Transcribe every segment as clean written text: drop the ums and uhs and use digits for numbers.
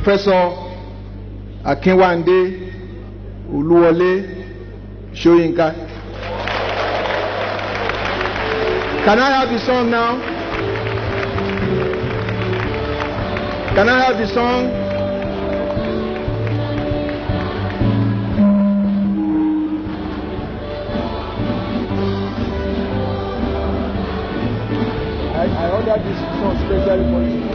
Professor Akinwande Wole Soyinka. Can I have the song now? Can I have the song? I ordered this song specially for you.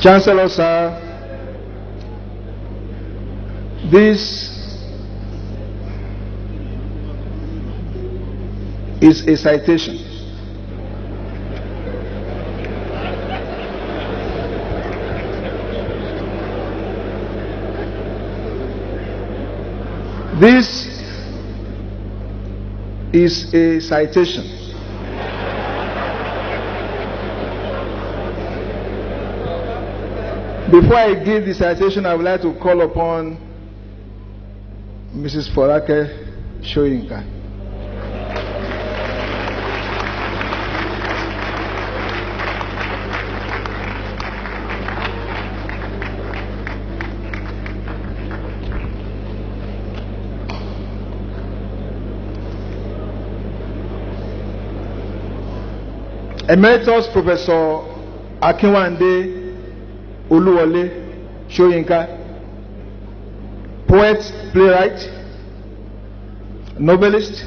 Chancellor, sir, this is a citation. This is a citation. Before I give the citation, I would like to call upon Mrs. Wole Soyinka. Emeritus Professor Akinwande Wole Soyinka, poet, playwright, novelist,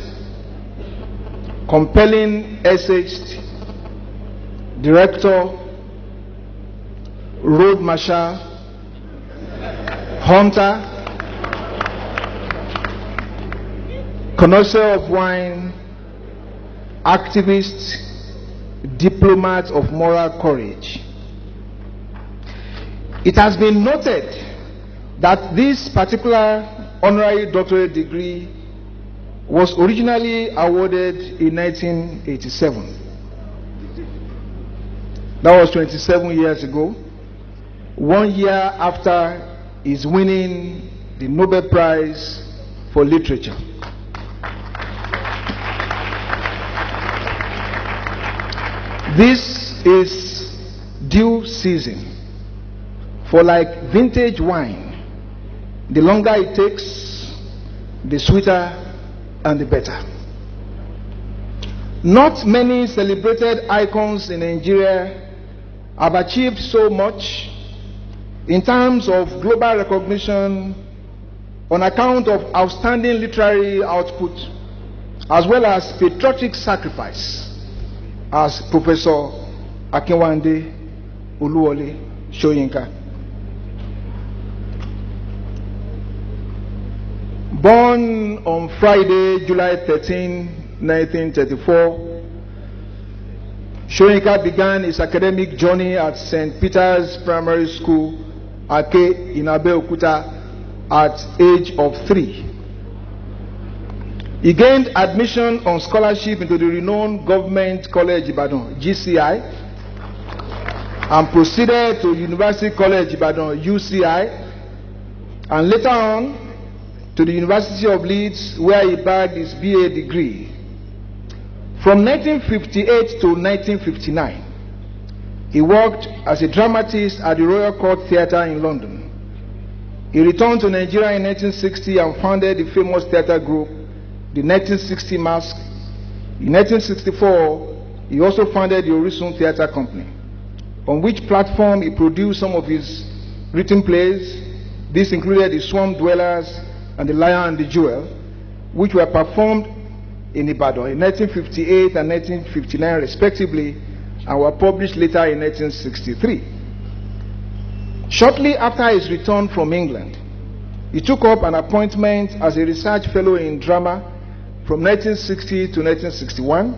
compelling essayist, director, road marshal, hunter, connoisseur of wine, activist, diplomat of moral courage. It has been noted that this particular honorary doctorate degree was originally awarded in 1987. That was 27 years ago, 1 year after his winning the Nobel Prize for Literature. This is due season. For like vintage wine, the longer it takes, the sweeter and the better. Not many celebrated icons in Nigeria have achieved so much in terms of global recognition on account of outstanding literary output as well as patriotic sacrifice as Professor Akinwande Wole Soyinka. Born on Friday, July 13, 1934, Soyinka began his academic journey at St. Peter's Primary School, Ake, in Abeokuta, at age of 3. He gained admission on scholarship into the renowned Government College Ibadan, GCI, and proceeded to University College Ibadan, UCI, and later on to the University of Leeds, where he bagged his BA degree. From 1958 to 1959, he worked as a dramatist at the Royal Court Theatre in London. He returned to Nigeria in 1960 and founded the famous theatre group, the 1960 Masque. In 1964, he also founded the Orisun Theatre Company, on which platform he produced some of his written plays. This included The Swamp Dwellers and The Lion and the Jewel, which were performed in Ibadan in 1958 and 1959 respectively, and were published later in 1963. Shortly after his return from England, he took up an appointment as a research fellow in drama from 1960 to 1961.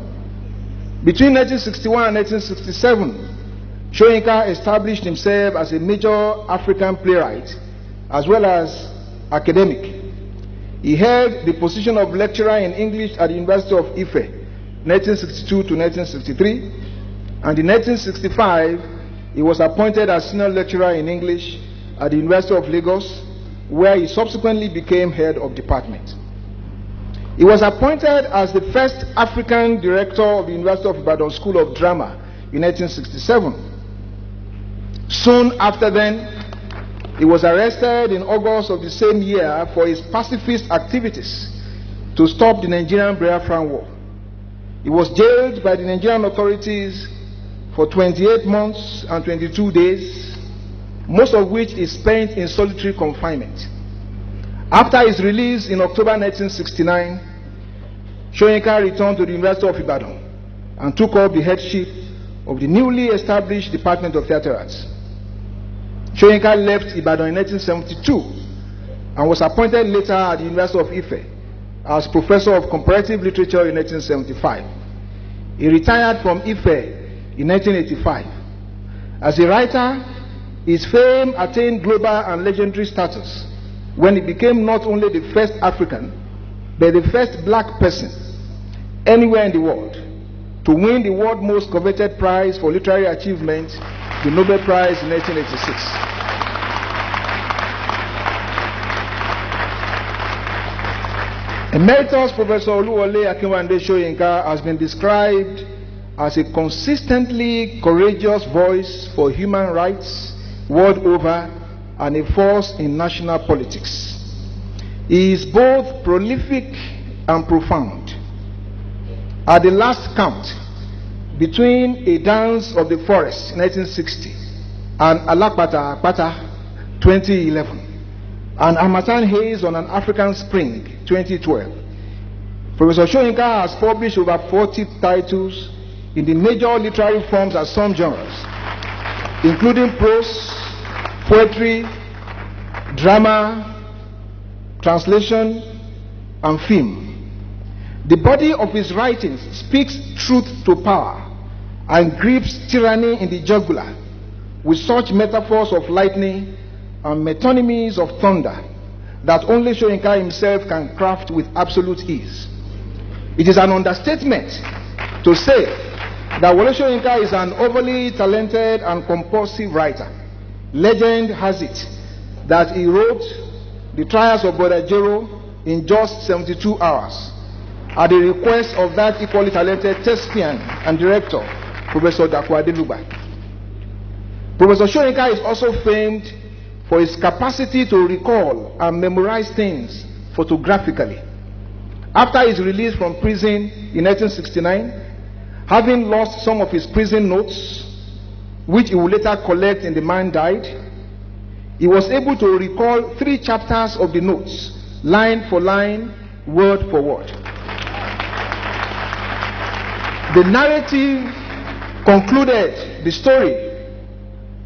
Between 1961 and 1967, Soyinka established himself as a major African playwright as well as academic. He held the position of lecturer in English at the University of Ife, 1962 to 1963, and in 1965, he was appointed as senior lecturer in English at the University of Lagos, where he subsequently became head of department. He was appointed as the first African director of the University of Ibadan School of Drama in 1967. Soon after then, he was arrested in August of the same year for his pacifist activities to stop the Nigerian Biafran War. He was jailed by the Nigerian authorities for 28 months and 22 days, most of which is spent in solitary confinement. After his release in October 1969, Soyinka returned to the University of Ibadan and took up the headship of the newly established Department of Theatre Arts. Soyinka left Ibadan in 1972 and was appointed later at the University of Ife as Professor of Comparative Literature in 1975. He retired from Ife in 1985. As a writer, his fame attained global and legendary status when he became not only the first African, but the first black person anywhere in the world to win the world's most coveted prize for literary achievement, the Nobel Prize in 1986. Emeritus Professor Wole Soyinka has been described as a consistently courageous voice for human rights world over and a force in national politics. He is both prolific and profound. At the last count, between A Dance of the Forest 1960 and Alakpata Akpata 2011 and Harmattan Haze on an African Spring 2012, Professor Soyinka has published over 40 titles in the major literary forms and some genres, including prose, poetry, drama, translation, and film. The body of his writings speaks truth to power and grips tyranny in the jugular with such metaphors of lightning and metonymies of thunder that only Soyinka himself can craft with absolute ease. It is an understatement to say that Wole Soyinka is an overly talented and compulsive writer. Legend has it that he wrote The Trials of Brother Jero in just 72 hours at the request of that equally talented thespian and director, Professor Dapo Adeluba. Professor Soyinka is also famed for his capacity to recall and memorize things photographically. After his release from prison in 1969, having lost some of his prison notes, which he would later collect in The Man Died, he was able to recall 3 chapters of the notes, line for line, word for word. The narrative concluded, the story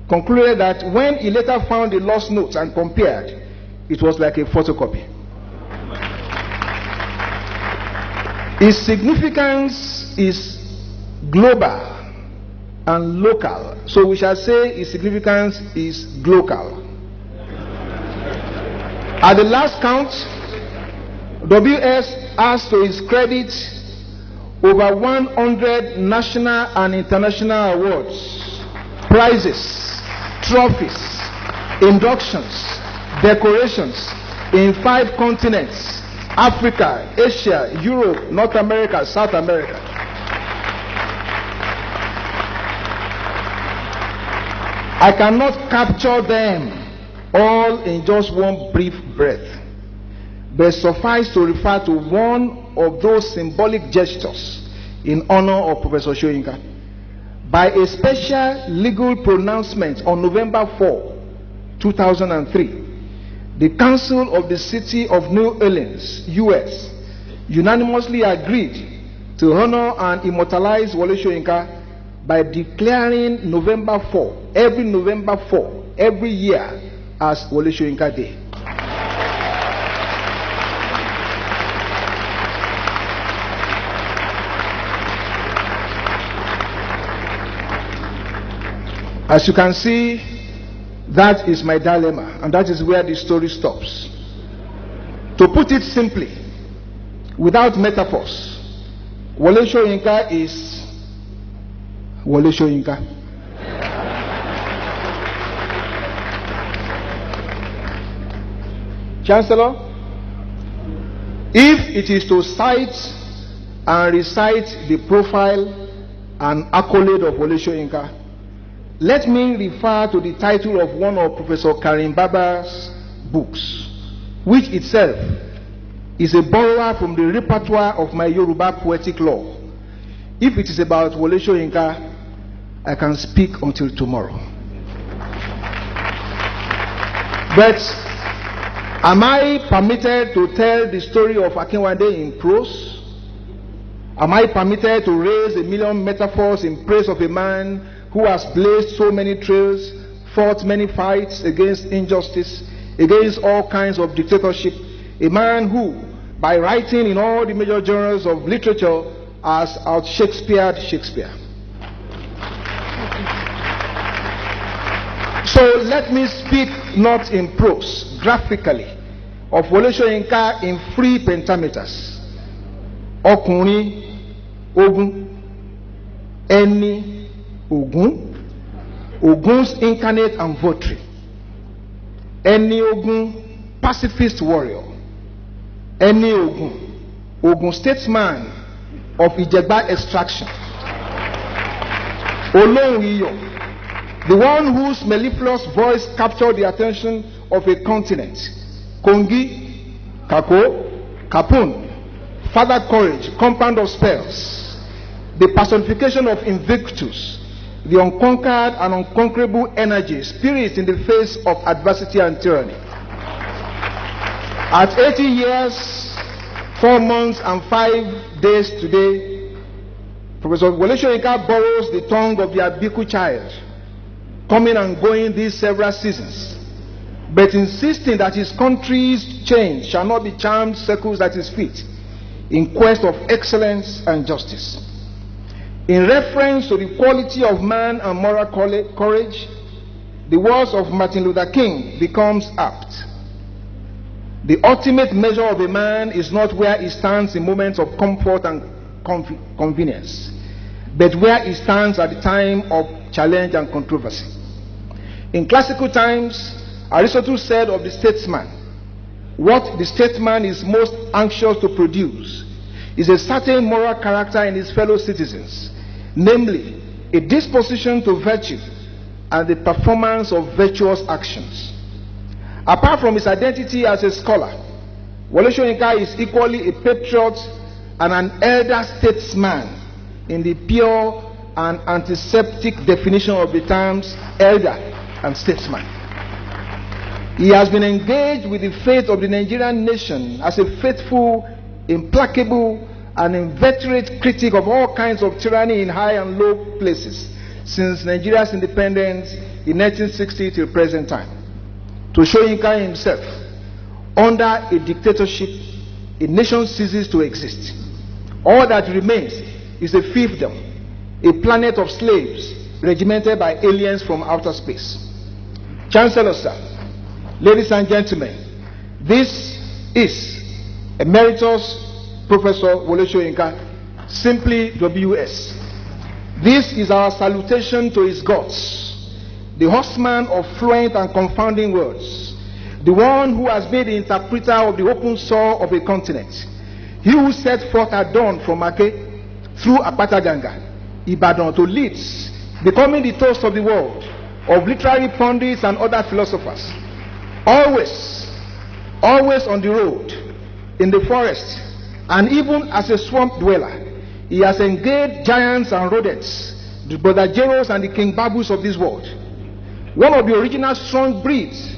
concluded that when he later found the lost notes and compared, it was like a photocopy. His significance is global and local, so we shall say his significance is glocal. At the last count, WS has to his credit over 100 national and international awards, prizes, trophies, inductions, decorations in 5 continents: Africa, Asia, Europe, North America, South America. I cannot capture them all in just one brief breath, but suffice to refer to one of those symbolic gestures in honor of Professor Soyinka. By a special legal pronouncement on November 4, 2003, the Council of the City of New Orleans, US, unanimously agreed to honor and immortalize Wole Soyinka by declaring November 4, every November 4, every year, as Wole Soyinka Day. As you can see, that is my dilemma, and that is where the story stops. To put it simply, without metaphors, Wole Soyinka is Wole Soyinka. Chancellor, if it is to cite and recite the profile and accolade of Wole Soyinka, let me refer to the title of one of Professor Karim Baba's books, which itself is a borrower from the repertoire of my Yoruba poetic lore. If it is about Wole Soyinka, I can speak until tomorrow. But am I permitted to tell the story of Akinwande in prose? Am I permitted to raise a million metaphors in praise of a man who has blazed so many trails, fought many fights against injustice, against all kinds of dictatorship, a man who, by writing in all the major genres of literature, has out-Shakespeared Shakespeare? So let me speak not in prose, graphically, of Wole Soyinka in 3 pentameters. Ọkùnrin Ogun, Ẹni Ogun, Ogun's incarnate and votary. Ẹni Ogun, pacifist warrior. Ẹni Ogun, Ogun statesman of Ijegba extraction. Olohun Iyo, the one whose mellifluous voice captured the attention of a continent. Kongi, Kako, Kapun, Father Courage, compound of spells, the personification of Invictus, the unconquered and unconquerable energy, spirit in the face of adversity and tyranny. At 80 years, 4 months and 5 days today, Professor Wole Soyinka borrows the tongue of the Abiku child, coming and going these several seasons, but insisting that his country's change shall not be charmed circles at his feet, in quest of excellence and justice. In reference to the quality of man and moral courage, the words of Martin Luther King becomes apt. The ultimate measure of a man is not where he stands in moments of comfort and convenience, but where he stands at the time of challenge and controversy. In classical times, Aristotle said of the statesman, what the statesman is most anxious to produce is a certain moral character in his fellow citizens, namely, a disposition to virtue and the performance of virtuous actions. Apart from his identity as a scholar, Wole Soyinka is equally a patriot and an elder statesman in the pure and antiseptic definition of the terms elder and statesman. He has been engaged with the fate of the Nigerian nation as a faithful, implacable, and inveterate critic of all kinds of tyranny in high and low places since Nigeria's independence in 1960 till present time. To Soyinka himself, under a dictatorship, a nation ceases to exist. All that remains is a fiefdom, a planet of slaves regimented by aliens from outer space. Chancellor, sir, ladies and gentlemen, this is Emeritus Professor Wole Soyinka, simply WS. This is our salutation to his gods, the horseman of fluent and confounding words, the one who has been the interpreter of the open soul of a continent, he who set forth at dawn from Ake through Apataganga, Ibadan to Leeds, becoming the toast of the world, of literary pundits and other philosophers. Always on the road, in the forest, and even as a swamp dweller, he has engaged giants and rodents, the Brother Jeros and the King Babus of this world. One of the original strong breeds,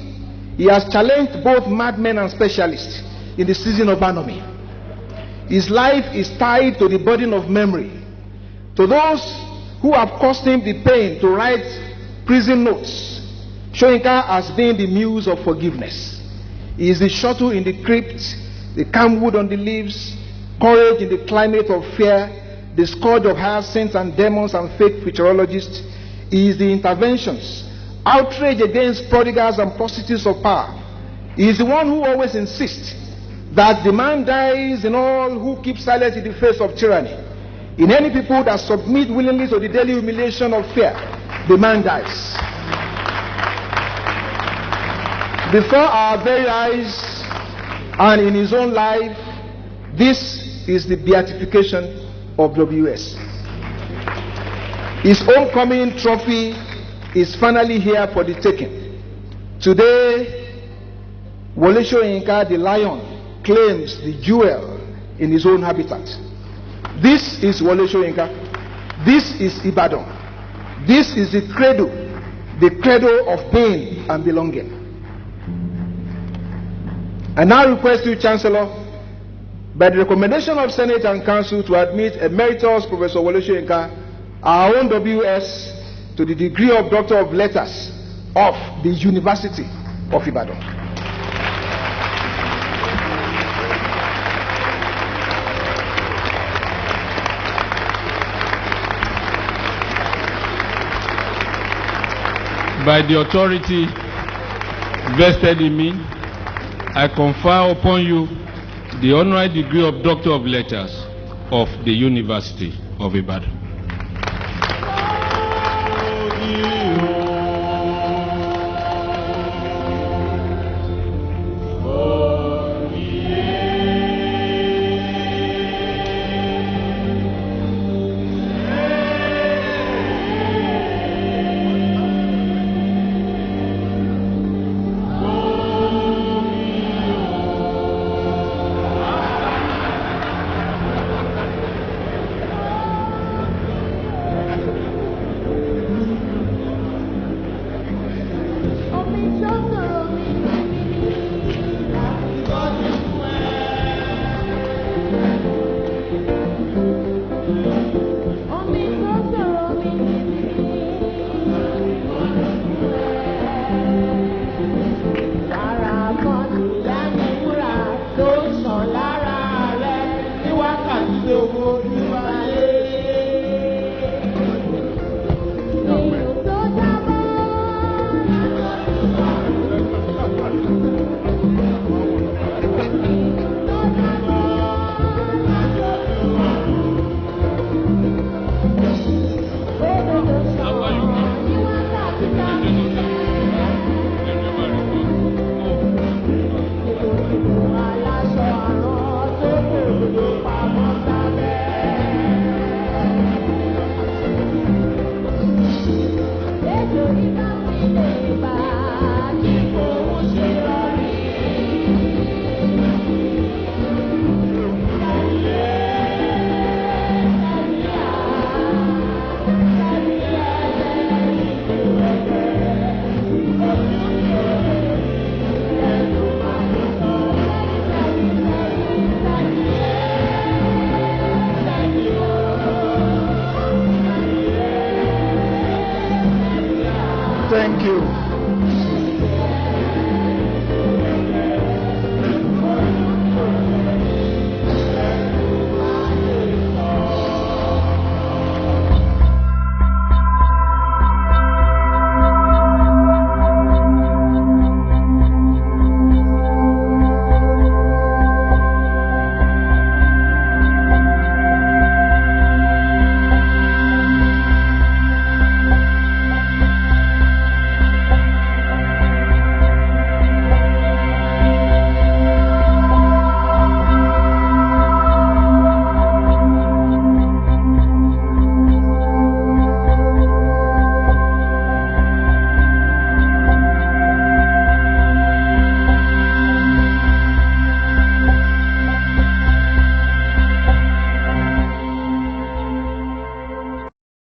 he has challenged both madmen and specialists in the season of Anomy. His life is tied to the burden of memory. To those who have caused him the pain to write prison notes, Soyinka has been the muse of forgiveness. He is the shuttle in the crypt, the camwood on the leaves, courage in the climate of fear, the scourge of hyacinths and demons and fake futurologists. He is the interventions, outrage against prodigals and prostitutes of power. He is the one who always insists that the man dies in all who keep silent in the face of tyranny. In any people that submit willingly to the daily humiliation of fear, the man dies. Before our very eyes, And in his own life, this is the beatification of WS. His homecoming trophy is finally here for the taking. Today, Wole Soyinka, the lion, claims the jewel in his own habitat. This is Wole Soyinka. This is Ibadan. This is the cradle of pain and belonging. I now request you, Chancellor, by the recommendation of Senate and Council, to admit Emeritus Professor Wole Soyinka, our own WS, to the degree of Doctor of Letters of the University of Ibadan. By the authority vested in me, I confer upon you the honorary degree of Doctor of Letters of the University of Ibadan. Thank you.